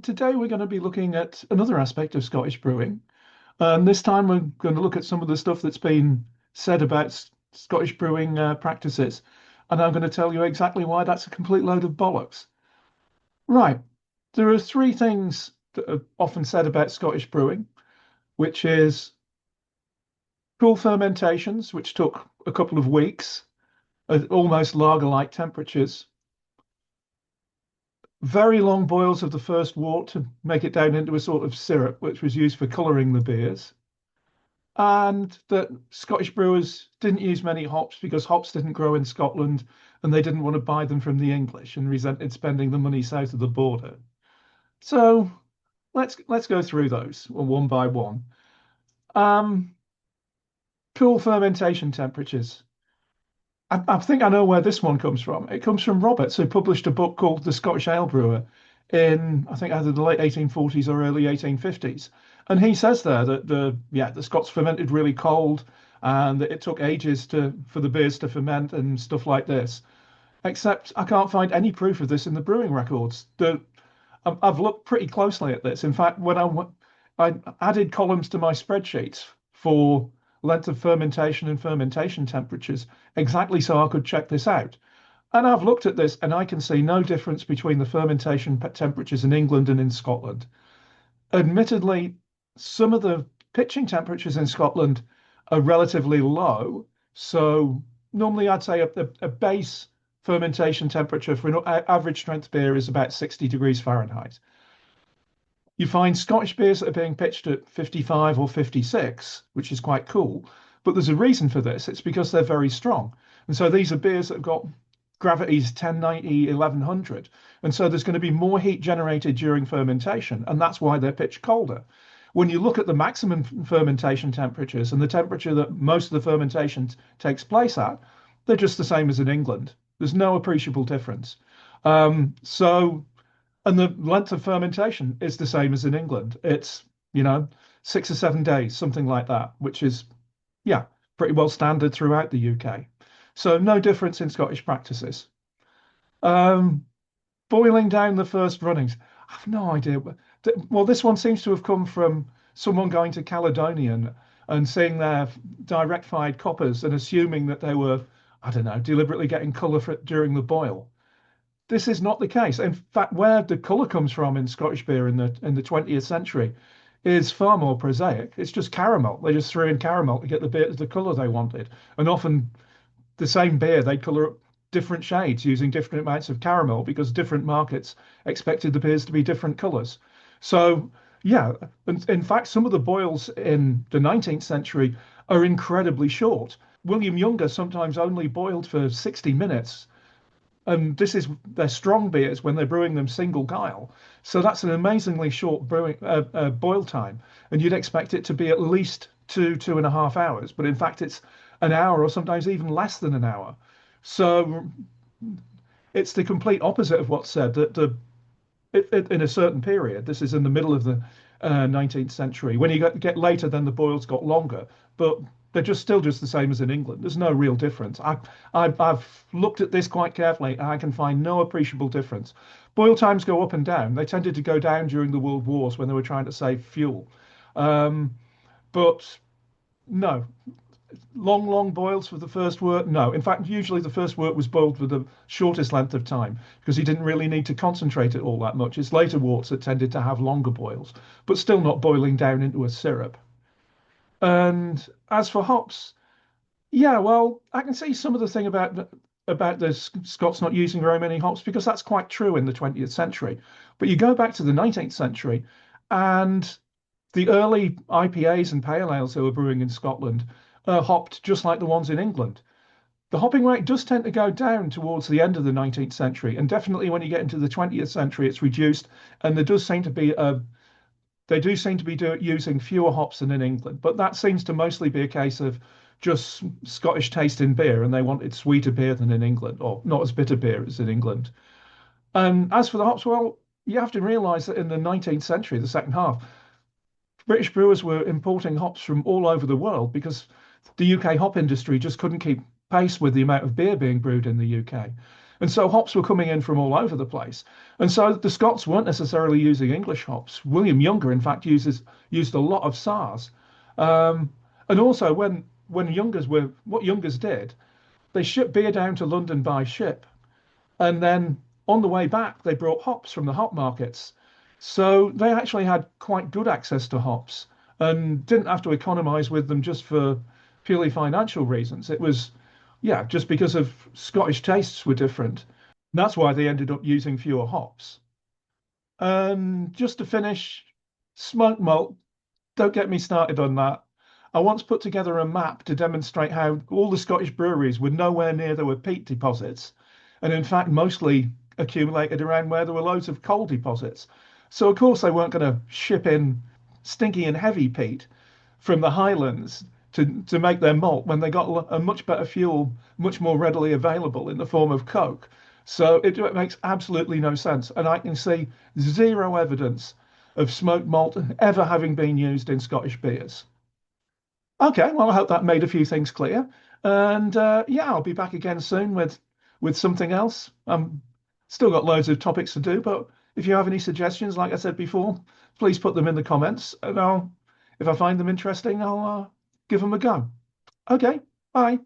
today we're going to be looking at another aspect of Scottish brewing. And this time we're going to look at some of the stuff that's been said about Scottish brewing practices. And I'm going to tell you exactly why that's a complete load of bollocks. Right. There are three things that are often said about Scottish brewing, which is cool fermentations, which took a couple of weeks at almost lager-like temperatures, very long boils of the first wort to make it down into a sort of syrup, which was used for colouring the beers, and that Scottish brewers didn't use many hops because hops didn't grow in Scotland and they didn't want to buy them from the English and resented spending the money south of the border. So let's go through those one by one. Um, cool fermentation temperatures. I think I know where this one comes from. It comes from Roberts, who published a book called The Scottish Ale Brewer in, I think, either the late 1840s or early 1850s. And he says there that the Scots fermented really cold and that it took ages for the beers to ferment and stuff like this. Except I can't find any proof of this in the brewing records. I've looked pretty closely at this. In fact, I added columns to my spreadsheets for length of fermentation and fermentation temperatures, exactly so I could check this out. And I've looked at this and I can see no difference between the fermentation temperatures in England and in Scotland. Admittedly, some of the pitching temperatures in Scotland are relatively low. So normally I'd say a base fermentation temperature for an average strength beer is about 60 degrees Fahrenheit. You find Scottish beers that are being pitched at 55 or 56, which is quite cool. But there's a reason for this. It's because they're very strong. And so these are beers that have got gravities 1090, 1100. And so there's going to be more heat generated during fermentation. And that's why they're pitched colder. When you look at the maximum fermentation temperatures and the temperature that most of the fermentation takes place at, they're just the same as in England. There's no appreciable difference. So and the length of fermentation is the same as in England. It's, 6 or 7 days, something like that, which is, yeah, pretty well standard throughout the UK. So no difference in Scottish practices. Um, Boiling down the first runnings. I have no idea. Well, this one seems to have come from someone going to Caledonian and seeing their direct fired coppers and assuming that they were, I don't know, deliberately getting colour for it during the boil. This is not the case. In fact, where the colour comes from in Scottish beer in the 20th century is far more prosaic. It's just caramel. They just threw in caramel to get the colour they wanted. And often the same beer they'd colour up different shades using different amounts of caramel because different markets expected the beers to be different colours. So yeah, in fact, some of the boils in the 19th century are incredibly short. William Younger sometimes only boiled for 60 minutes, and this is their strong beers when they're brewing them single guile. So that's an amazingly short boil time, and you'd expect it to be at least 2.5 hours, but in fact it's an hour or sometimes even less than an hour. So it's the complete opposite of what's said that in a certain period, this is in the middle of the 19th century. When you get later, then the boils got longer, but they're still just the same as in England. There's no real difference. I've looked at this quite carefully, and I can find no appreciable difference. Boil times go up and down. They tended to go down during the World Wars when they were trying to save fuel. Um, but no, long boils for the first wort. No, in fact, usually the first wort was boiled for the shortest length of time because he didn't really need to concentrate it all that much. It's later worts that tended to have longer boils, but still not boiling down into a syrup. And as for hops, yeah, well, I can see some of the thing about the Scots not using very many hops because that's quite true in the 20th century. But you go back to the 19th century, and the early IPAs and pale ales they were brewing in Scotland hopped just like the ones in England. The hopping rate does tend to go down towards the end of the 19th century, and definitely when you get into the 20th century, it's reduced, and there does seem to be a they do seem to be using fewer hops than in England, but that seems to mostly be a case of just Scottish taste in beer, and they wanted sweeter beer than in England, or not as bitter beer as in England. And as for the hops, well, you have to realise that in the 19th century, the second half, British brewers were importing hops from all over the world because the UK hop industry just couldn't keep pace with the amount of beer being brewed in the UK. And so hops were coming in from all over the place. And so the Scots weren't necessarily using English hops. William Younger, in fact, used a lot of SARS. Um, and also when Youngers were what Youngers did, they shipped beer down to London by ship. And then on the way back, they brought hops from the hop markets. So they actually had quite good access to hops and didn't have to economize with them just for purely financial reasons. It was, yeah, just because of Scottish tastes were different. That's why they ended up using fewer hops. And just to finish, smoked malt, don't get me started on that. I once put together a map to demonstrate how all the Scottish breweries were nowhere near there were peat deposits, and in fact, mostly accumulated around where there were loads of coal deposits. So, of course, they weren't going to ship in stinky and heavy peat from the Highlands to make their malt when they got a much better fuel, much more readily available in the form of coke. So it makes absolutely no sense. And I can see zero evidence of smoked malt ever having been used in Scottish beers. Okay, well, I hope that made a few things clear. And yeah, I'll be back again soon with something else. Still got loads of topics to do, but if you have any suggestions, like I said before, please put them in the comments, and if I find them interesting, I'll give them a go. Okay, bye.